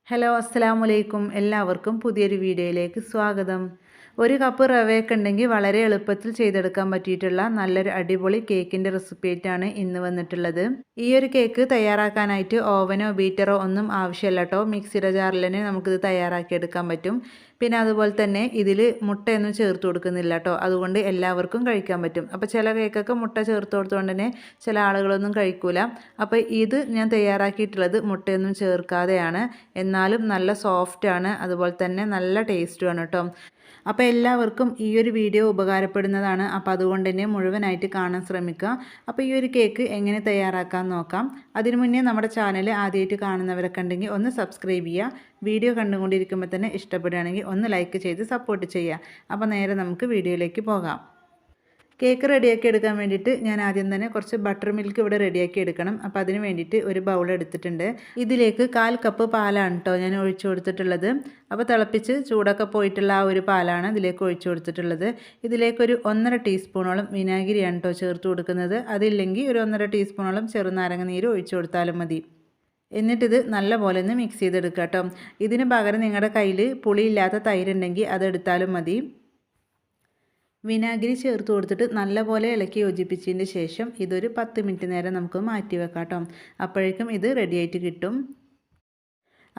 Hello അസ്സലാമു അലൈക്കും എല്ലാവർക്കും പുതിയൊരു വീഡിയോയിലേക്ക് സ്വാഗതം. ഒരു കപ്പ് റവയൊക്കെ ഉണ്ടെങ്കിൽ വളരെ എളുപ്പത്തിൽ ചെയ്തെടുക്കാൻ പറ്റിയിട്ടുള്ള നല്ലൊരു അടിപൊളി കേക്കിൻ്റെ റെസിപ്പി ആയിട്ടാണ് ഇന്ന് വന്നിട്ടുള്ളത്. ഈ ഒരു കേക്ക് തയ്യാറാക്കാനായിട്ട് ഓവനോ ബീറ്ററോ ഒന്നും ആവശ്യമില്ല കേട്ടോ. മിക്സിയുടെ ജാറിൽ തന്നെ നമുക്കിത് തയ്യാറാക്കിയെടുക്കാൻ പറ്റും. പിന്നെ അതുപോലെ തന്നെ ഇതിൽ മുട്ടയൊന്നും ചേർത്ത് കൊടുക്കുന്നില്ല കേട്ടോ. അതുകൊണ്ട് എല്ലാവർക്കും കഴിക്കാൻ പറ്റും. അപ്പോൾ ചില കേക്കൊക്കെ മുട്ട ചേർത്ത് കൊടുത്തുകൊണ്ട് തന്നെ ചില ആളുകളൊന്നും കഴിക്കൂല. അപ്പോൾ ഇത് ഞാൻ തയ്യാറാക്കിയിട്ടുള്ളത് മുട്ടയൊന്നും ചേർക്കാതെയാണ്. എന്നാലും നല്ല സോഫ്റ്റാണ്, അതുപോലെ തന്നെ നല്ല ടേസ്റ്റുമാണ് കേട്ടോ. അപ്പോൾ എല്ലാവർക്കും ഈ ഒരു വീഡിയോ ഉപകാരപ്പെടുന്നതാണ്. അപ്പോൾ അതുകൊണ്ട് തന്നെ മുഴുവനായിട്ട് കാണാൻ ശ്രമിക്കുക. അപ്പോൾ ഈ ഒരു കേക്ക് എങ്ങനെ തയ്യാറാക്കാൻ നോക്കാം. അതിനു മുന്നേ നമ്മുടെ ചാനൽ ആദ്യമായിട്ട് കാണുന്നവരൊക്കെ ഉണ്ടെങ്കിൽ ഒന്ന് സബ്സ്ക്രൈബ് ചെയ്യുക. വീഡിയോ കണ്ടുകൊണ്ടിരിക്കുമ്പോൾ തന്നെ ഇഷ്ടപ്പെടുകയാണെങ്കിൽ ഒന്ന് ലൈക്ക് ചെയ്ത് സപ്പോർട്ട് ചെയ്യുക. അപ്പോൾ നേരെ നമുക്ക് വീഡിയോയിലേക്ക് പോകാം. കേക്ക് റെഡിയാക്കി എടുക്കാൻ വേണ്ടിയിട്ട് ഞാൻ ആദ്യം തന്നെ കുറച്ച് ബട്ടർ മിൽക്ക് ഇവിടെ റെഡിയാക്കി എടുക്കണം. അപ്പോൾ അതിന് വേണ്ടിയിട്ട് ഒരു ബൗൾ എടുത്തിട്ടുണ്ട്. ഇതിലേക്ക് 1/4 കപ്പ് പാലാണ് കേട്ടോ ഞാൻ ഒഴിച്ചു കൊടുത്തിട്ടുള്ളത്. അപ്പോൾ തിളപ്പിച്ച് ചൂടൊക്കെ പോയിട്ടുള്ള ആ ഒരു പാലാണ് ഇതിലേക്ക് ഒഴിച്ചു കൊടുത്തിട്ടുള്ളത്. ഇതിലേക്കൊരു 1.5 ടീസ്പൂണോളം വിനാഗിരിയാണ് കേട്ടോ ചേർത്ത് കൊടുക്കുന്നത്. അതില്ലെങ്കിൽ ഒരു 1.5 ടീസ്പൂണോളം ചെറുനാരങ്ങ നീര് ഒഴിച്ചു കൊടുത്താലും മതി. എന്നിട്ടിത് നല്ലപോലെ ഒന്ന് മിക്സ് ചെയ്തെടുക്കുക കേട്ടോ. ഇതിന് പകരം നിങ്ങളുടെ കയ്യിൽ പുളിയില്ലാത്ത തൈരുണ്ടെങ്കിൽ അതെടുത്താലും മതി. വിനാഗിരി ചേർത്ത് കൊടുത്തിട്ട് നല്ലപോലെ ഇളക്കി യോജിപ്പിച്ചതിന് ശേഷം ഇതൊരു 10 മിനിറ്റ് നേരം നമുക്ക് മാറ്റി വെക്കാം കേട്ടോ. അപ്പോഴേക്കും ഇത് റെഡിയായിട്ട് കിട്ടും.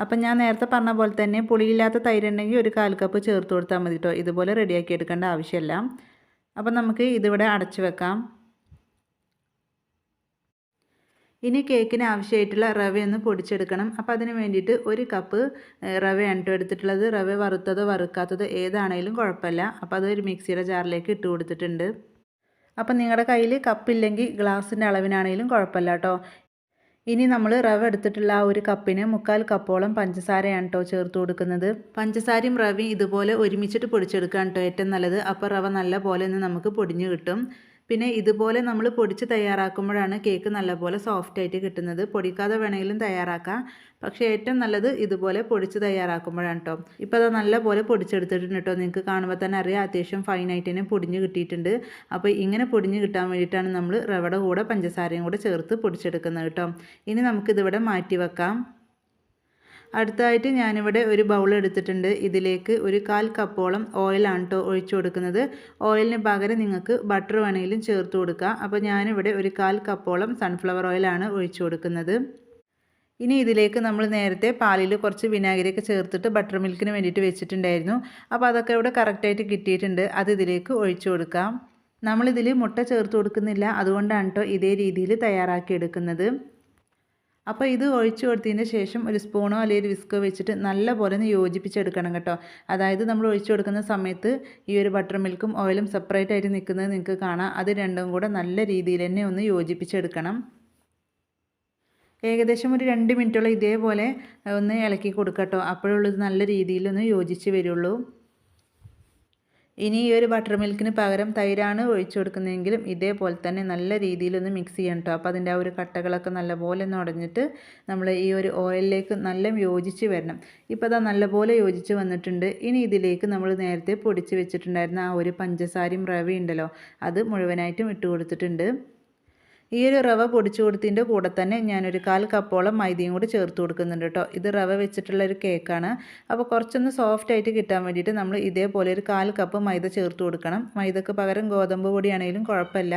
അപ്പം ഞാൻ നേരത്തെ പറഞ്ഞ പോലെ തന്നെ പുളിയില്ലാത്ത തൈരുണ്ടെങ്കിൽ ഒരു 1/4 കപ്പ് ചേർത്ത് കൊടുത്താൽ മതി കേട്ടോ. ഇതുപോലെ റെഡിയാക്കി എടുക്കേണ്ട ആവശ്യമില്ല. അപ്പം നമുക്ക് ഇതിവിടെ അടച്ചു വെക്കാം. ഇനി കേക്കിന് ആവശ്യമായിട്ടുള്ള റവയൊന്ന് പൊടിച്ചെടുക്കണം. അപ്പോൾ അതിന് വേണ്ടിയിട്ട് ഒരു കപ്പ് റവയാണ് കേട്ടോ എടുത്തിട്ടുള്ളത്. റവ വറുത്തതോ വറുക്കാത്തതോ ഏതാണെങ്കിലും കുഴപ്പമില്ല. അപ്പോൾ അതൊരു മിക്സിയുടെ ജാറിലേക്ക് ഇട്ട് കൊടുത്തിട്ടുണ്ട്. അപ്പം നിങ്ങളുടെ കയ്യിൽ കപ്പില്ലെങ്കിൽ ഗ്ലാസിൻ്റെ അളവിനാണെങ്കിലും കുഴപ്പമില്ല കേട്ടോ. ഇനി നമ്മൾ റവ എടുത്തിട്ടുള്ള ആ ഒരു കപ്പിന് 1/4 കപ്പോളം പഞ്ചസാരയാണ് കേട്ടോ ചേർത്ത് കൊടുക്കുന്നത്. പഞ്ചസാരയും റവയും ഇതുപോലെ ഒരുമിച്ചിട്ട് പൊടിച്ചെടുക്കാൻ കേട്ടോ ഏറ്റവും നല്ലത്. അപ്പോൾ റവ നല്ല പോലെ ഒന്ന് നമുക്ക് പൊടിഞ്ഞ് കിട്ടും. പിന്നെ ഇതുപോലെ നമ്മൾ പൊടിച്ച് തയ്യാറാക്കുമ്പോഴാണ് കേക്ക് നല്ലപോലെ സോഫ്റ്റായിട്ട് കിട്ടുന്നത്. പൊടിക്കാതെ വേണമെങ്കിലും തയ്യാറാക്കാം, പക്ഷേ ഏറ്റവും നല്ലത് ഇതുപോലെ പൊടിച്ച് തയ്യാറാക്കുമ്പോഴാണ് കേട്ടോ. ഇപ്പോൾ അത് നല്ലപോലെ പൊടിച്ചെടുത്തിട്ടുണ്ട് കേട്ടോ. നിങ്ങൾക്ക് കാണുമ്പോൾ തന്നെ അറിയാം അത്യാവശ്യം ഫൈനായിട്ട് തന്നെ പൊടിഞ്ഞ് കിട്ടിയിട്ടുണ്ട്. അപ്പോൾ ഇങ്ങനെ പൊടിഞ്ഞ് കിട്ടാൻ വേണ്ടിയിട്ടാണ് നമ്മൾ റവയുടെ കൂടെ പഞ്ചസാരയും കൂടെ ചേർത്ത് പൊടിച്ചെടുക്കുന്നത് കേട്ടോ. ഇനി നമുക്കിതിവിടെ മാറ്റി വെക്കാം. അടുത്തതായിട്ട് ഞാനിവിടെ ഒരു ബൗൾ എടുത്തിട്ടുണ്ട്. ഇതിലേക്ക് ഒരു 1/4 കപ്പോളം ഓയിലാണ് കേട്ടോ ഒഴിച്ചു കൊടുക്കുന്നത്. ഓയിലിന് പകരം നിങ്ങൾക്ക് ബട്ടർ വേണമെങ്കിലും ചേർത്ത് കൊടുക്കുക. അപ്പോൾ ഞാനിവിടെ ഒരു 1/4 കപ്പോളം സൺഫ്ലവർ ഓയിലാണ് ഒഴിച്ചു കൊടുക്കുന്നത്. ഇനി ഇതിലേക്ക് നമ്മൾ നേരത്തെ പാലിൽ കുറച്ച് വിനാഗിരിയൊക്കെ ചേർത്തിട്ട് ബട്ടർ മിൽക്കിന് വേണ്ടിയിട്ട് വെച്ചിട്ടുണ്ടായിരുന്നു. അപ്പോൾ അതൊക്കെ ഇവിടെ കറക്റ്റായിട്ട് കിട്ടിയിട്ടുണ്ട്. അത് ഇതിലേക്ക് ഒഴിച്ചു കൊടുക്കാം. നമ്മളിതിൽ മുട്ട ചേർത്ത് കൊടുക്കുന്നില്ല, അതുകൊണ്ടാണ് കേട്ടോ ഇതേ രീതിയിൽ തയ്യാറാക്കി എടുക്കുന്നത്. അപ്പോൾ ഇത് ഒഴിച്ചു കൊടുത്തതിന് ശേഷം ഒരു സ്പൂണോ അല്ലെങ്കിൽ ഒരു വിസ്കോ വെച്ചിട്ട് നല്ലപോലെ ഒന്ന് യോജിപ്പിച്ചെടുക്കണം കേട്ടോ. അതായത് നമ്മൾ ഒഴിച്ചു കൊടുക്കുന്ന സമയത്ത് ഈ ഒരു ബട്ടർ മിൽക്കും ഓയിലും സെപ്പറേറ്റ് ആയിട്ട് നിൽക്കുന്നത് നിങ്ങൾക്ക് കാണാം. അത് രണ്ടും കൂടെ നല്ല രീതിയിൽ തന്നെ ഒന്ന് യോജിപ്പിച്ചെടുക്കണം. ഏകദേശം ഒരു 2 മിനിറ്റോളം ഇതേപോലെ ഒന്ന് ഇളക്കി കൊടുക്കാം കേട്ടോ. അപ്പോഴുള്ളത് നല്ല രീതിയിലൊന്ന് യോജിച്ച് വരുള്ളൂ. ഇനി ഈ ഒരു ബട്ടർ മിൽക്കിന് പകരം തൈരാണ് ഒഴിച്ചു കൊടുക്കുന്നതെങ്കിലും ഇതേപോലെ തന്നെ നല്ല രീതിയിലൊന്ന് മിക്സ് ചെയ്യണം കേട്ടോ. അപ്പോൾ അതിൻ്റെ ആ ഒരു കട്ടകളൊക്കെ നല്ലപോലെ ഒന്ന് ഉടഞ്ഞിട്ട് നമ്മൾ ഈ ഒരു ഓയിലിലേക്ക് നല്ല യോജിച്ച് വരണം. ഇപ്പോൾ അതാ നല്ലപോലെ യോജിച്ച് വന്നിട്ടുണ്ട്. ഇനി ഇതിലേക്ക് നമ്മൾ നേരത്തെ പൊടിച്ച് വെച്ചിട്ടുണ്ടായിരുന്ന ആ ഒരു പഞ്ചസാരയും റവയും ഉണ്ടല്ലോ, അത് മുഴുവനായിട്ടും ഇട്ട് കൊടുത്തിട്ടുണ്ട്. ഈ ഒരു റവ പൊടിച്ചു കൊടുത്തതിൻ്റെ കൂടെ തന്നെ ഞാനൊരു 1/4 കപ്പോളം മൈദയും കൂടി ചേർത്ത് കൊടുക്കുന്നുണ്ട് കേട്ടോ. ഇത് റവ വെച്ചിട്ടുള്ളൊരു കേക്കാണ്. അപ്പോൾ കുറച്ചൊന്ന് സോഫ്റ്റ് ആയിട്ട് കിട്ടാൻ വേണ്ടിയിട്ട് നമ്മൾ ഇതേപോലെ ഒരു 1/4 കപ്പ് മൈദ ചേർത്ത് കൊടുക്കണം. മൈദക്ക് പകരം ഗോതമ്പ് പൊടിയാണെങ്കിലും കുഴപ്പമില്ല.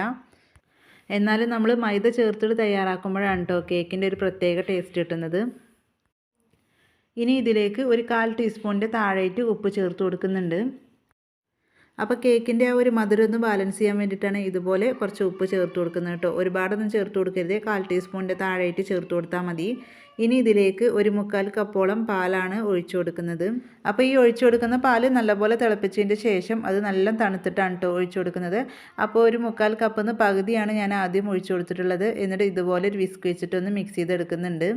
എന്നാലും നമ്മൾ മൈദ ചേർത്തിട്ട് തയ്യാറാക്കുമ്പോഴാണ് കേട്ടോ കേക്കിൻ്റെ ഒരു പ്രത്യേക ടേസ്റ്റ് കിട്ടുന്നത്. ഇനി ഇതിലേക്ക് ഒരു 1/4 ടീസ്പൂണിൻ്റെ താഴെയിട്ട് ഉപ്പ് ചേർത്ത് കൊടുക്കുന്നുണ്ട്. അപ്പോൾ കേക്കിൻ്റെ ആ ഒരു മധുരം ഒന്ന് ബാലൻസ് ചെയ്യാൻ വേണ്ടിയിട്ടാണ് ഇതുപോലെ കുറച്ച് ഉപ്പ് ചേർത്ത് കൊടുക്കുന്നത് കേട്ടോ. ഒരുപാടൊന്നും ചേർത്ത് കൊടുക്കരുത്. 1/4 ടീസ്പൂണിൻ്റെ താഴെയായിട്ട് ചേർത്ത് കൊടുത്താൽ മതി. ഇനി ഇതിലേക്ക് ഒരു 1/4 കപ്പോളം പാലാണ് ഒഴിച്ചു കൊടുക്കുന്നത്. അപ്പോൾ ഈ ഒഴിച്ചു കൊടുക്കുന്ന പാല് നല്ലപോലെ തിളപ്പിച്ചതിൻ്റെ ശേഷം അത് നല്ല തണുത്തിട്ടാണ് കേട്ടോ ഒഴിച്ചു കൊടുക്കുന്നത്. അപ്പോൾ ഒരു 1/4 കപ്പിന്ന് പകുതിയാണ് ഞാൻ ആദ്യം ഒഴിച്ചു കൊടുത്തിട്ടുള്ളത്. എന്നിട്ട് ഇതുപോലെ ഒരു വിസ്ക് വെച്ചിട്ടൊന്ന് മിക്സ് ചെയ്തെടുക്കുന്നുണ്ട്.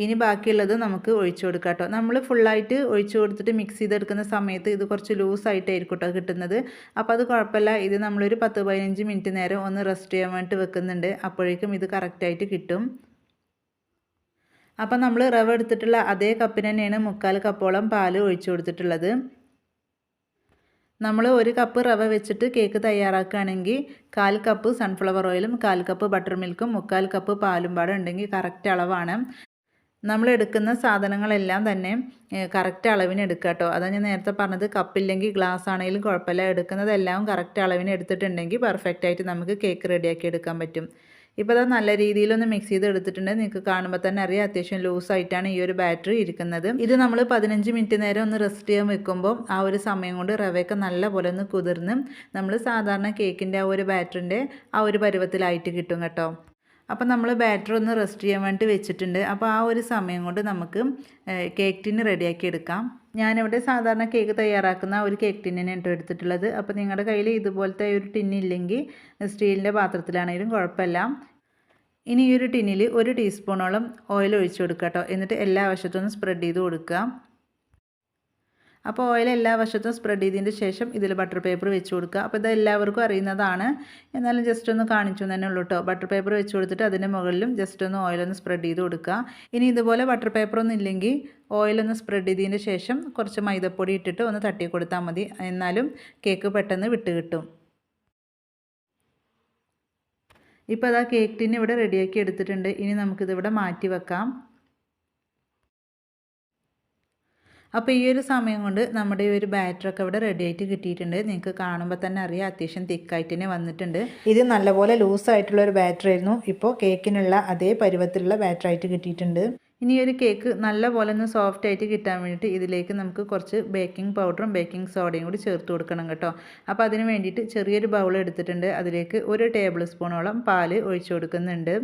ഇനി ബാക്കിയുള്ളത് നമുക്ക് ഒഴിച്ചു കൊടുക്കാം കേട്ടോ. നമ്മൾ ഫുള്ളായിട്ട് ഒഴിച്ചു കൊടുത്തിട്ട് മിക്സ് ചെയ്തെടുക്കുന്ന സമയത്ത് ഇത് കുറച്ച് ലൂസായിട്ടായിരിക്കും കേട്ടോ കിട്ടുന്നത്. അപ്പോൾ അത് കുഴപ്പമില്ല. ഇത് നമ്മളൊരു 10-15 മിനിറ്റ് നേരം ഒന്ന് റെസ്റ്റ് ചെയ്യാൻ വേണ്ടിയിട്ട് വെക്കുന്നുണ്ട്. അപ്പോഴേക്കും ഇത് കറക്റ്റായിട്ട് കിട്ടും. അപ്പോൾ നമ്മൾ റവ എടുത്തിട്ടുള്ള അതേ കപ്പിന് തന്നെയാണ് 1/4 കപ്പോളം പാൽ ഒഴിച്ചു കൊടുത്തിട്ടുള്ളത്. നമ്മൾ 1 കപ്പ് റവ വെച്ചിട്ട് കേക്ക് തയ്യാറാക്കുകയാണെങ്കിൽ 1/4 കപ്പ് സൺഫ്ലവർ ഓയിലും 1/4 കപ്പ് ബട്ടർ മിൽക്കും 3/4 കപ്പ് പാലും പാടെ ഉണ്ടെങ്കിൽ കറക്റ്റ് അളവാണ്. നമ്മൾ എടുക്കുന്ന സാധനങ്ങളെല്ലാം തന്നെ കറക്റ്റ് അളവിന് എടുക്കുക കേട്ടോ. അതാണ് ഞാൻ നേരത്തെ പറഞ്ഞത്. കപ്പില്ലെങ്കിൽ ഗ്ലാസ് ആണെങ്കിലും കുഴപ്പമില്ല. എടുക്കുന്നതെല്ലാം കറക്റ്റ് അളവിന് എടുത്തിട്ടുണ്ടെങ്കിൽ പെർഫെക്റ്റ് ആയിട്ട് നമുക്ക് കേക്ക് റെഡിയാക്കി എടുക്കാൻ പറ്റും. ഇപ്പോൾ അത് നല്ല രീതിയിലൊന്ന് മിക്സ് ചെയ്ത് എടുത്തിട്ടുണ്ട്. നിങ്ങൾക്ക് കാണുമ്പോൾ തന്നെ അറിയാം അത്യാവശ്യം ലൂസായിട്ടാണ് ഈ ഒരു ബാറ്ററി ഇരിക്കുന്നത്. ഇത് നമ്മൾ 15 മിനിറ്റ് നേരം ഒന്ന് റെസ്റ്റ് ചെയ്യാൻ വെക്കുമ്പോൾ ആ ഒരു സമയം കൊണ്ട് റവയൊക്കെ നല്ല പോലെ ഒന്ന് കുതിർന്ന് നമ്മൾ സാധാരണ കേക്കിൻ്റെ ആ ഒരു ബാറ്ററിൻ്റെ ആ ഒരു പരുവത്തിലായിട്ട് കിട്ടും കേട്ടോ. അപ്പോൾ നമ്മൾ ബാറ്റർ ഒന്ന് റെസ്റ്റ് ചെയ്യാൻ വേണ്ടി വെച്ചിട്ടുണ്ട്. അപ്പോൾ ആ ഒരു സമയം കൊണ്ട് നമുക്ക് കേക്ക് ടിന്ന് റെഡിയാക്കി എടുക്കാം. ഞാനിവിടെ സാധാരണ കേക്ക് തയ്യാറാക്കുന്ന ഒരു കേക്ക് ടിന്നിനെ എടുത്തിട്ടുള്ളത്. അപ്പോൾ നിങ്ങളുടെ കയ്യിൽ ഇതുപോലത്തെ ഒരു ടിന്നില്ലെങ്കിൽ സ്റ്റീലിൻ്റെ പാത്രത്തിലാണെങ്കിലും കുഴപ്പമില്ല. ഇനി ഈ ഒരു ടിന്നിൽ 1 ടീസ്പൂണോളം ഓയിൽ ഒഴിച്ചു കൊടുക്കുക കേട്ടോ. എന്നിട്ട് എല്ലാ വശത്തും സ്പ്രെഡ് ചെയ്ത് കൊടുക്കുക. അപ്പോൾ ഓയിൽ എല്ലാ വശത്തും സ്പ്രെഡ് ചെയ്തതിന് ശേഷം ഇതിൽ ബട്ടർ പേപ്പർ വെച്ച് കൊടുക്കുക. അപ്പോൾ ഇത് എല്ലാവർക്കും അറിയുന്നതാണ്, എന്നാലും ജസ്റ്റ് ഒന്ന് കാണിച്ചു തന്നെ ഉള്ളൂ കേട്ടോ. ബട്ടർ പേപ്പർ വെച്ച് കൊടുത്തിട്ട് അതിൻ്റെ മുകളിലും ജസ്റ്റ് ഒന്ന് ഓയിലൊന്ന് സ്പ്രെഡ് ചെയ്ത് കൊടുക്കുക. ഇനി ഇതുപോലെ ബട്ടർ പേപ്പറൊന്നും ഇല്ലെങ്കിൽ ഓയിലൊന്ന് സ്പ്രെഡ് ചെയ്തതിന് ശേഷം കുറച്ച് മൈദപ്പൊടി ഇട്ടിട്ട് ഒന്ന് തട്ടി കൊടുത്താൽ മതി. എന്നാലും കേക്ക് പെട്ടെന്ന് വിട്ട് കിട്ടും. ഇപ്പോൾ അതാ കേക്ക് ടിന്ന് ഇവിടെ റെഡിയാക്കി എടുത്തിട്ടുണ്ട്. ഇനി നമുക്കിതിവിടെ മാറ്റി വെക്കാം. അപ്പോൾ ഈ ഒരു സമയം കൊണ്ട് നമ്മുടെ ഈ ഒരു ബാറ്ററൊക്കെ ഇവിടെ റെഡി ആയിട്ട് കിട്ടിയിട്ടുണ്ട്. നിങ്ങൾക്ക് കാണുമ്പോൾ തന്നെ അറിയാം അത്യാവശ്യം തിക്കായിട്ട് തന്നെ വന്നിട്ടുണ്ട്. ഇത് നല്ലപോലെ ലൂസായിട്ടുള്ള ഒരു ബാറ്റർ ആയിരുന്നു. ഇപ്പോൾ കേക്കിനുള്ള അതേ പരുവത്തിലുള്ള ബാറ്ററായിട്ട് കിട്ടിയിട്ടുണ്ട്. ഇനി ഒരു കേക്ക് നല്ല പോലെ ഒന്ന് സോഫ്റ്റ് ആയിട്ട് കിട്ടാൻ വേണ്ടിയിട്ട് ഇതിലേക്ക് നമുക്ക് കുറച്ച് ബേക്കിംഗ് പൗഡറും ബേക്കിംഗ് സോഡയും കൂടി ചേർത്ത് കൊടുക്കണം കേട്ടോ. അപ്പോൾ അതിന് വേണ്ടിയിട്ട് ചെറിയൊരു ബൗൾ എടുത്തിട്ടുണ്ട്. അതിലേക്ക് 1 ടേബിൾ സ്പൂണോളം പാല് ഒഴിച്ചു കൊടുക്കുന്നുണ്ട്.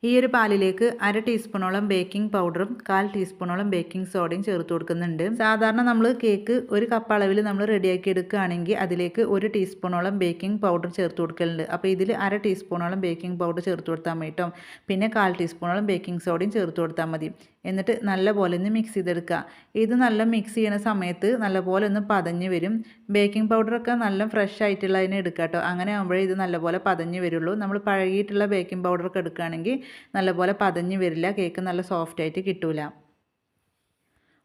ഈ ഒരു പാലിലേക്ക് 1/2 ടീസ്പൂണോളം ബേക്കിംഗ് പൗഡറും 1/4 ടീസ്പൂണോളം ബേക്കിംഗ് സോഡയും ചേർത്ത് കൊടുക്കുന്നുണ്ട്. സാധാരണ നമ്മൾ കേക്ക് 1 കപ്പ് അളവിൽ നമ്മൾ റെഡിയാക്കി എടുക്കുകയാണെങ്കിൽ അതിലേക്ക് 1 ടീസ്പൂണോളം ബേക്കിംഗ് പൗഡർ ചേർത്ത് കൊടുക്കലുണ്ട്. അപ്പോൾ ഇതിൽ 1/2 ടീസ്പൂണോളം ബേക്കിംഗ് പൗഡർ ചേർത്ത് കൊടുത്താൽ മതി കേട്ടോ. പിന്നെ 1/4 ടീസ്പൂണോളം ബേക്കിംഗ് സോഡയും ചേർത്ത് കൊടുത്താൽ മതി. എന്നിട്ട് നല്ലപോലെ ഒന്ന് മിക്സ് ചെയ്തെടുക്കുക. ഇത് നല്ല മിക്സ് ചെയ്യുന്ന സമയത്ത് നല്ലപോലെ ഒന്ന് പതഞ്ഞ് വരും. ബേക്കിംഗ് പൗഡറൊക്കെ നല്ല ഫ്രഷ് ആയിട്ടുള്ളതിനെ എടുക്കുക കേട്ടോ. അങ്ങനെ ആകുമ്പോഴേ ഇത് നല്ലപോലെ പതഞ്ഞ് വരുള്ളൂ. നമ്മൾ പഴകിയിട്ടുള്ള ബേക്കിംഗ് പൗഡറൊക്കെ എടുക്കുകയാണെങ്കിൽ നല്ലപോലെ പതഞ്ഞ് വരില്ല. കേക്ക് നല്ല സോഫ്റ്റ് ആയിട്ട് കിട്ടൂല.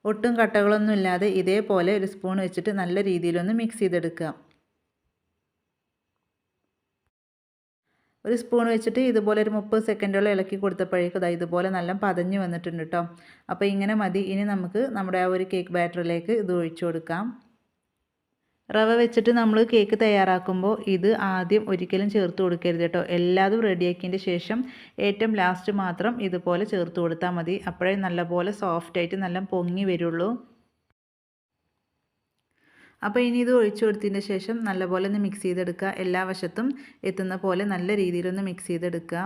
ഒട്ടും കട്ടകളൊന്നും ഇല്ലാതെ ഇതേപോലെ ഒരു സ്പൂൺ വെച്ചിട്ട് നല്ല രീതിയിലൊന്ന് മിക്സ് ചെയ്തെടുക്കുക. ഒരു സ്പൂൺ വെച്ചിട്ട് ഇതുപോലെ ഒരു 30 സെക്കൻഡോളം ഇളക്കി കൊടുത്തപ്പോഴേക്കും ഇതുപോലെ നല്ല പതഞ്ഞ് വന്നിട്ടുണ്ട് കേട്ടോ. അപ്പോൾ ഇങ്ങനെ മതി. ഇനി നമുക്ക് നമ്മുടെ ആ ഒരു കേക്ക് ബാറ്ററിലേക്ക് ഇത് ഒഴിച്ചു കൊടുക്കാം. റവ വെച്ചിട്ട് നമ്മൾ കേക്ക് തയ്യാറാക്കുമ്പോൾ ഇത് ആദ്യം ഒരിക്കലും ചേർത്ത് കൊടുക്കരുത് കേട്ടോ. എല്ലാതും റെഡിയാക്കിയതിൻ്റെ ശേഷം ഏറ്റവും ലാസ്റ്റ് മാത്രം ഇതുപോലെ ചേർത്ത് കൊടുത്താൽ മതി. അപ്പോഴേ നല്ലപോലെ സോഫ്റ്റായിട്ട് നല്ല പൊങ്ങി വരുള്ളൂ. അപ്പോൾ ഇനി ഇത് ഒഴിച്ചു കൊടുത്തതിന് ശേഷം നല്ലപോലെ ഒന്ന് മിക്സ് ചെയ്തെടുക്കുക. എല്ലാ വശത്തും എത്തുന്ന പോലെ നല്ല രീതിയിലൊന്ന് മിക്സ് ചെയ്തെടുക്കുക.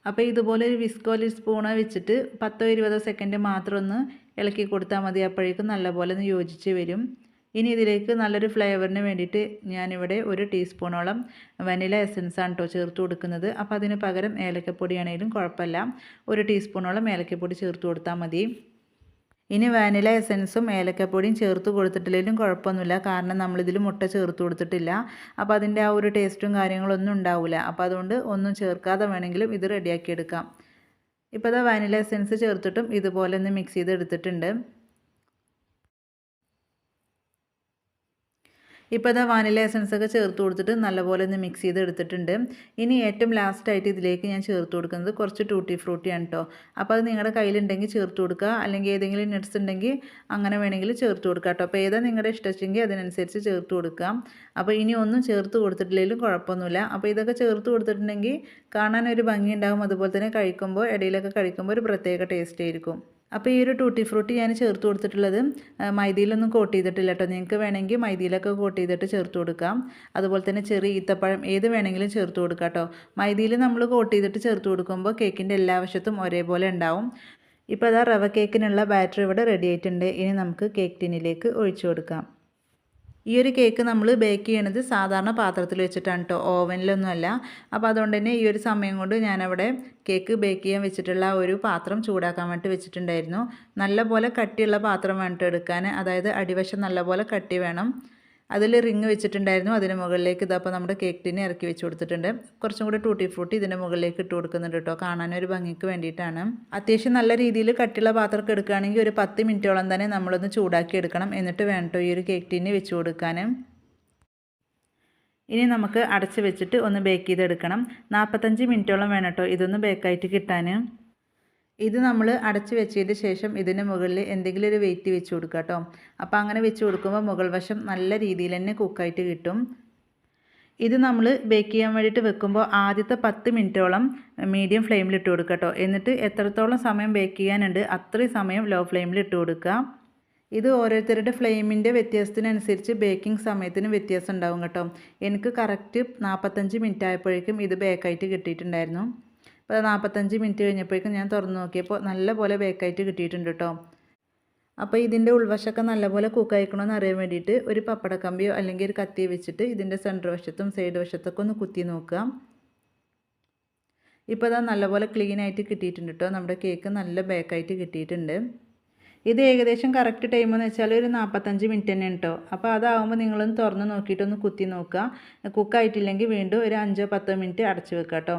അപ്പോൾ ഇതുപോലെ ഒരു വിസ്കോ സ്പൂണ് വെച്ചിട്ട് 10-20 സെക്കൻഡ് മാത്രം ഒന്ന് ഇളക്കി കൊടുത്താൽ മതി. അപ്പോഴേക്കും നല്ലപോലെ ഒന്ന് യോജിച്ച് വരും. ഇനി ഇതിലേക്ക് നല്ലൊരു ഫ്ലേവറിന് വേണ്ടിയിട്ട് ഞാനിവിടെ 1 ടീസ്പൂണോളം വനില എസൻസ് ആണ് കേട്ടോ ചേർത്ത് കൊടുക്കുന്നത്. അപ്പോൾ അതിന് പകരം ഏലക്കപ്പൊടി ആണെങ്കിലും കുഴപ്പമില്ല. 1 ടീസ്പൂണോളം ഏലക്കപ്പൊടി ചേർത്ത് കൊടുത്താൽ മതി. ഇനി വാനില എസൻസും ഏലക്കപ്പൊടിയും ചേർത്ത് കൊടുത്തിട്ടില്ലെങ്കിലും കുഴപ്പമൊന്നുമില്ല. കാരണം നമ്മളിതിൽ മുട്ട ചേർത്ത് കൊടുത്തിട്ടില്ല. അപ്പോൾ അതിൻ്റെ ആ ഒരു ടേസ്റ്റും കാര്യങ്ങളൊന്നും ഉണ്ടാവില്ല. അപ്പോൾ അതുകൊണ്ട് ഒന്നും ചേർക്കാതെ വേണമെങ്കിലും ഇത് റെഡിയാക്കി എടുക്കാം. ഇപ്പോൾ അത് വാനില എസൻസ് ചേർത്തിട്ടും ഇതുപോലെ ഒന്ന് മിക്സ് ചെയ്ത് എടുത്തിട്ടുണ്ട്. ഇപ്പോൾ അത് വാനില എസൻസ് ഒക്കെ ചേർത്ത് കൊടുത്തിട്ട് നല്ലപോലെ ഒന്ന് മിക്സ് ചെയ്ത് എടുത്തിട്ടുണ്ട്. ഇനി ഏറ്റവും ലാസ്റ്റായിട്ട് ഇതിലേക്ക് ഞാൻ ചേർത്ത് കൊടുക്കുന്നത് കുറച്ച് ടൂട്ടി ഫ്രൂട്ടിയാണ് കേട്ടോ. അപ്പോൾ അത് നിങ്ങളുടെ കയ്യിലുണ്ടെങ്കിൽ ചേർത്ത് കൊടുക്കുക. അല്ലെങ്കിൽ ഏതെങ്കിലും നട്ട്സ് ഉണ്ടെങ്കിൽ അങ്ങനെ വേണമെങ്കിൽ ചേർത്ത് കൊടുക്കുക കേട്ടോ. അപ്പോൾ ഏതാ നിങ്ങളുടെ ഇഷ്ടമെങ്കിൽ അതിനനുസരിച്ച് ചേർത്ത് കൊടുക്കാം. അപ്പോൾ ഇനി ഒന്നും ചേർത്ത് കൊടുത്തിട്ടില്ലെങ്കിലും കുഴപ്പമൊന്നുമില്ല. അപ്പോൾ ഇതൊക്കെ ചേർത്ത് കൊടുത്തിട്ടുണ്ടെങ്കിൽ കാണാൻ ഒരു ഭംഗി ഉണ്ടാകും. അതുപോലെ തന്നെ കഴിക്കുമ്പോൾ ഇടയിലൊക്കെ കഴിക്കുമ്പോൾ ഒരു പ്രത്യേക ടേസ്റ്റ് ആയിരിക്കും. അപ്പോൾ ഈ ഒരു ടൂട്ടി ഫ്രൂട്ടി ഞാൻ ചേർത്ത് കൊടുത്തിട്ടുള്ളത് മൈദയിലൊന്നും കോട്ട് ചെയ്തിട്ടില്ല കേട്ടോ. നിങ്ങൾക്ക് വേണമെങ്കിൽ മൈദയിലൊക്കെ കോട്ട് ചെയ്തിട്ട് ചേർത്ത് കൊടുക്കാം. അതുപോലെ തന്നെ ചെറിയ ഈത്തപ്പഴം ഏത് വേണമെങ്കിലും ചേർത്ത് കൊടുക്കാം കേട്ടോ. മൈദയിൽ നമ്മൾ കോട്ട് ചെയ്തിട്ട് ചേർത്ത് കൊടുക്കുമ്പോൾ കേക്കിൻ്റെ എല്ലാ വശത്തും ഒരേപോലെ ഉണ്ടാവും. ഇപ്പോൾ അതാ റവ കേക്കിനുള്ള ബാറ്റർ ഇവിടെ റെഡി ആയിട്ടുണ്ട്. ഇനി നമുക്ക് കേക്ക് ടിന്നിലേക്ക് ഒഴിച്ചു കൊടുക്കാം. ഈ ഒരു കേക്ക് നമ്മൾ ബേക്ക് ചെയ്യണത് സാധാരണ പാത്രത്തിൽ വെച്ചിട്ടാണ് കേട്ടോ, ഓവനിലൊന്നുമല്ല. അപ്പോൾ അതുകൊണ്ട് തന്നെ ഈ ഒരു സമയം കൊണ്ട് ഞാനവിടെ കേക്ക് ബേക്ക് ചെയ്യാൻ വെച്ചിട്ടുള്ള ഒരു പാത്രം ചൂടാക്കാൻ വേണ്ടി വെച്ചിട്ടുണ്ടായിരുന്നു. നല്ലപോലെ കട്ടിയുള്ള പാത്രം വേണ്ടിയിട്ട് എടുക്കാൻ, അതായത് അടിവശം നല്ലപോലെ കട്ടി വേണം. അതിൽ റിങ് വെച്ചിട്ടുണ്ടായിരുന്നു. അതിന് മുകളിലേക്ക് ഇതപ്പോൾ നമ്മുടെ കേക്ക് ടിന് ഇറക്കി വെച്ച് കൊടുത്തിട്ടുണ്ട്. കുറച്ചും കൂടി ടൂട്ടി ഫ്രൂട്ടി ഇതിൻ്റെ മുകളിലേക്ക് ഇട്ട് കൊടുക്കുന്നുണ്ട് കേട്ടോ, കാണാനൊരു ഭംഗിക്ക് വേണ്ടിയിട്ടാണ്. അത്യാവശ്യം നല്ല രീതിയിൽ കട്ടിയുള്ള പാത്രമൊക്കെ എടുക്കുകയാണെങ്കിൽ ഒരു 10 മിനിറ്റോളം തന്നെ നമ്മളൊന്ന് ചൂടാക്കി എടുക്കണം. എന്നിട്ട് വേണം കേട്ടോ ഈ ഒരു കേക്ക് ടിന് വെച്ച് കൊടുക്കാനും. ഇനി നമുക്ക് അടച്ച് വെച്ചിട്ട് ഒന്ന് ബേക്ക് ചെയ്തെടുക്കണം. 45 മിനിറ്റോളം വേണം കേട്ടോ ഇതൊന്ന് ബേക്കായിട്ട് കിട്ടാൻ. ഇത് നമ്മൾ അടച്ച് വെച്ചതിന് ശേഷം ഇതിന് മുകളിൽ എന്തെങ്കിലും ഒരു വെയിറ്റ് വെച്ച് കൊടുക്കുക കേട്ടോ. അപ്പോൾ അങ്ങനെ വെച്ച് കൊടുക്കുമ്പോൾ മുകൾ വശം നല്ല രീതിയിൽ തന്നെ കുക്കായിട്ട് കിട്ടും. ഇത് നമ്മൾ ബേക്ക് ചെയ്യാൻ വേണ്ടിയിട്ട് വെക്കുമ്പോൾ ആദ്യത്തെ 10 മിനിറ്റോളം മീഡിയം ഫ്ലെയിമിൽ ഇട്ട് കൊടുക്കുക കേട്ടോ. എന്നിട്ട് എത്രത്തോളം സമയം ബേക്ക് ചെയ്യാനുണ്ട് അത്രയും സമയം ലോ ഫ്ലെയിമിൽ ഇട്ട് കൊടുക്കുക. ഇത് ഓരോരുത്തരുടെ ഫ്ലെയിമിൻ്റെ വ്യത്യാസത്തിനനുസരിച്ച് ബേക്കിംഗ് സമയത്തിന് വ്യത്യാസം ഉണ്ടാവും കേട്ടോ. എനിക്ക് കറക്റ്റ് 45 മിനിറ്റ് ആയപ്പോഴേക്കും ഇത് ബേക്കായിട്ട് കിട്ടിയിട്ടുണ്ടായിരുന്നു. അപ്പോൾ 45 മിനിറ്റ് കഴിഞ്ഞപ്പോഴേക്കും ഞാൻ തുറന്ന് നോക്കിയപ്പോൾ നല്ലപോലെ ബേക്കായിട്ട് കിട്ടിയിട്ടുണ്ട് കേട്ടോ. അപ്പോൾ ഇതിൻ്റെ ഉൾവശമൊക്കെ നല്ലപോലെ കുക്കായിക്കണമെന്ന് അറിയാൻ വേണ്ടിയിട്ട് ഒരു പപ്പടക്കമ്പിയോ അല്ലെങ്കിൽ ഒരു കത്തി വെച്ചിട്ട് ഇതിൻ്റെ സെൻറ്റർ വശത്തും സൈഡ് വശത്തൊക്കെ ഒന്ന് കുത്തി നോക്കുക. ഇപ്പോൾ അത് നല്ലപോലെ ക്ലീൻ ആയിട്ട് കിട്ടിയിട്ടുണ്ട് കേട്ടോ. നമ്മുടെ കേക്ക് നല്ല ബേക്കായിട്ട് കിട്ടിയിട്ടുണ്ട്. ഇത് ഏകദേശം കറക്റ്റ് ടൈം എന്ന് വെച്ചാൽ ഒരു 45 മിനിറ്റ് തന്നെയാണ് കേട്ടോ. അപ്പോൾ അതാവുമ്പോൾ നിങ്ങളൊന്ന് തുറന്ന് നോക്കിയിട്ടൊന്ന് കുത്തി നോക്കുക. കുക്കായിട്ടില്ലെങ്കിൽ വീണ്ടും ഒരു 5-10 മിനിറ്റ് അടച്ച് വെക്കുക കേട്ടോ.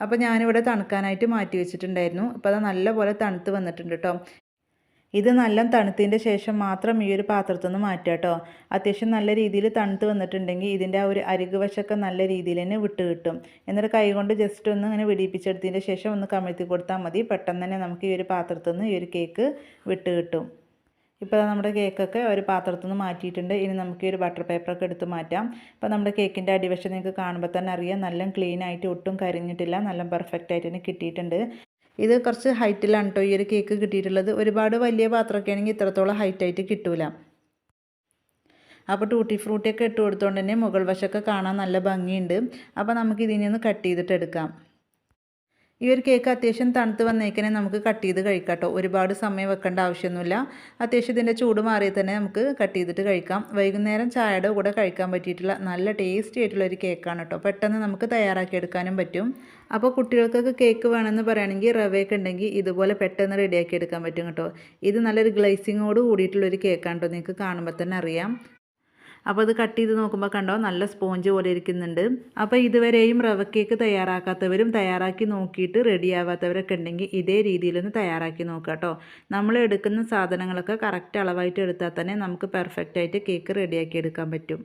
അപ്പോൾ ഞാനിവിടെ തണുക്കാനായിട്ട് മാറ്റി വെച്ചിട്ടുണ്ടായിരുന്നു. അപ്പോൾ അത് നല്ലപോലെ തണുത്ത് വന്നിട്ടുണ്ട് കേട്ടോ. ഇത് നല്ല തണുത്തതിൻ്റെ ശേഷം മാത്രം ഈ ഒരു പാത്രത്തിൽ നിന്ന് മാറ്റുക കേട്ടോ. അത്യാവശ്യം നല്ല രീതിയിൽ തണുത്ത് വന്നിട്ടുണ്ടെങ്കിൽ ഇതിൻ്റെ ആ ഒരു അരികു വശമൊക്കെ നല്ല രീതിയിൽ തന്നെ വിട്ട് കിട്ടും. എന്നിട്ട് കൈ കൊണ്ട് ജസ്റ്റ് ഒന്ന് ഇങ്ങനെ വെടിയിപ്പിച്ചെടുത്തതിൻ്റെ ശേഷം ഒന്ന് കമഴ്ത്തി കൊടുത്താൽ മതി. പെട്ടെന്ന് തന്നെ നമുക്ക് ഈ ഒരു പാത്രത്തിൽ നിന്ന് ഈ ഒരു കേക്ക് വിട്ട് കിട്ടും. ഇപ്പോൾ നമ്മുടെ കേക്കൊക്കെ ഒരു പാത്രത്തിൽ നിന്ന് മാറ്റിയിട്ടുണ്ട്. ഇനി നമുക്ക് ഈ ഒരു ബട്ടർ പേപ്പറൊക്കെ എടുത്ത് മാറ്റാം. അപ്പോൾ നമ്മുടെ കേക്കിൻ്റെ അടിവശം നിങ്ങൾക്ക് കാണുമ്പോൾ തന്നെ അറിയാം നല്ല ക്ലീൻ ആയിട്ട് ഒട്ടും കരിഞ്ഞിട്ടില്ല, നല്ല പെർഫെക്റ്റ് ആയിട്ട് തന്നെ കിട്ടിയിട്ടുണ്ട്. ഇത് കുറച്ച് ഹൈറ്റിലാണ് കേട്ടോ ഈ ഒരു കേക്ക് കിട്ടിയിട്ടുള്ളത്. ഒരുപാട് വലിയ പാത്രമൊക്കെ ആണെങ്കിൽ ഇത്രത്തോളം ഹൈറ്റായിട്ട് കിട്ടൂല. അപ്പോൾ ടൂട്ടി ഫ്രൂട്ടിയൊക്കെ ഇട്ട് കൊടുത്തുകൊണ്ട് തന്നെ മുകൾ വശമൊക്കെ കാണാൻ നല്ല ഭംഗിയുണ്ട്. അപ്പോൾ നമുക്ക് ഇതിനെ ഒന്ന് കട്ട് ചെയ്തിട്ട് എടുക്കാം. ഈ ഒരു കേക്ക് അത്യാവശ്യം തണുത്ത് വന്നേക്കനെ നമുക്ക് കട്ട് ചെയ്ത് കഴിക്കാം കേട്ടോ. ഒരുപാട് സമയം വെക്കേണ്ട ആവശ്യമൊന്നുമില്ല. അത്യാവശ്യം ഇതിൻ്റെ ചൂട് മാറിയാൽ തന്നെ നമുക്ക് കട്ട് ചെയ്തിട്ട് കഴിക്കാം. വൈകുന്നേരം ചായയുടെ കൂടെ കഴിക്കാൻ പറ്റിയിട്ടുള്ള നല്ല ടേസ്റ്റി ആയിട്ടുള്ള ഒരു കേക്കാണ് കേട്ടോ. പെട്ടെന്ന് നമുക്ക് തയ്യാറാക്കി എടുക്കാനും പറ്റും. അപ്പോൾ കുട്ടികൾക്കൊക്കെ കേക്ക് വേണമെന്ന് പറയുകയാണെങ്കിൽ റവയൊക്കെ ഉണ്ടെങ്കിൽ ഇതുപോലെ പെട്ടെന്ന് റെഡിയാക്കി എടുക്കാൻ പറ്റും കേട്ടോ. ഇത് നല്ലൊരു ഗ്ലേസിങ്ങോട് കൂടിയിട്ടുള്ളൊരു കേക്കാണ് കേട്ടോ. നിങ്ങൾക്ക് കാണുമ്പോൾ തന്നെ അറിയാം. അപ്പോൾ അത് കട്ട് ചെയ്ത് നോക്കുമ്പോൾ കണ്ടോ നല്ല സ്പോഞ്ച് പോലെ ഇരിക്കുന്നുണ്ട്. അപ്പോൾ ഇതുവരെയും റവ കേക്ക് തയ്യാറാക്കാത്തവരും തയ്യാറാക്കി നോക്കിയിട്ട് റെഡിയാവാത്തവരൊക്കെ ഉണ്ടെങ്കിൽ ഇതേ രീതിയിലൊന്ന് തയ്യാറാക്കി നോക്കുക കേട്ടോ. നമ്മൾ എടുക്കുന്ന സാധനങ്ങളൊക്കെ കറക്റ്റ് അളവായിട്ട് എടുത്താൽ തന്നെ നമുക്ക് പെർഫെക്റ്റായിട്ട് കേക്ക് റെഡിയാക്കി എടുക്കാൻ പറ്റും.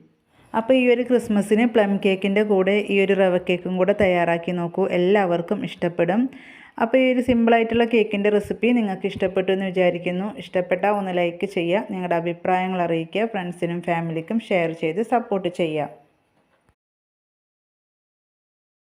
അപ്പോൾ ഈ ഒരു ക്രിസ്മസിന് പ്ലം കേക്കിൻ്റെ കൂടെ ഈ ഒരു റവ കേക്കും കൂടെ തയ്യാറാക്കി നോക്കൂ, എല്ലാവർക്കും ഇഷ്ടപ്പെടും. അപ്പോൾ ഈ ഒരു സിമ്പിളായിട്ടുള്ള കേക്കിൻ്റെ റെസിപ്പി നിങ്ങൾക്ക് ഇഷ്ടപ്പെട്ടു എന്ന് വിചാരിക്കുന്നു. ഇഷ്ടപ്പെട്ടാൽ ഒന്ന് ലൈക്ക് ചെയ്യുക, നിങ്ങളുടെ അഭിപ്രായങ്ങൾ അറിയിക്കുക, ഫ്രണ്ട്സിനും ഫാമിലിക്കും ഷെയർ ചെയ്ത് സപ്പോർട്ട് ചെയ്യുക.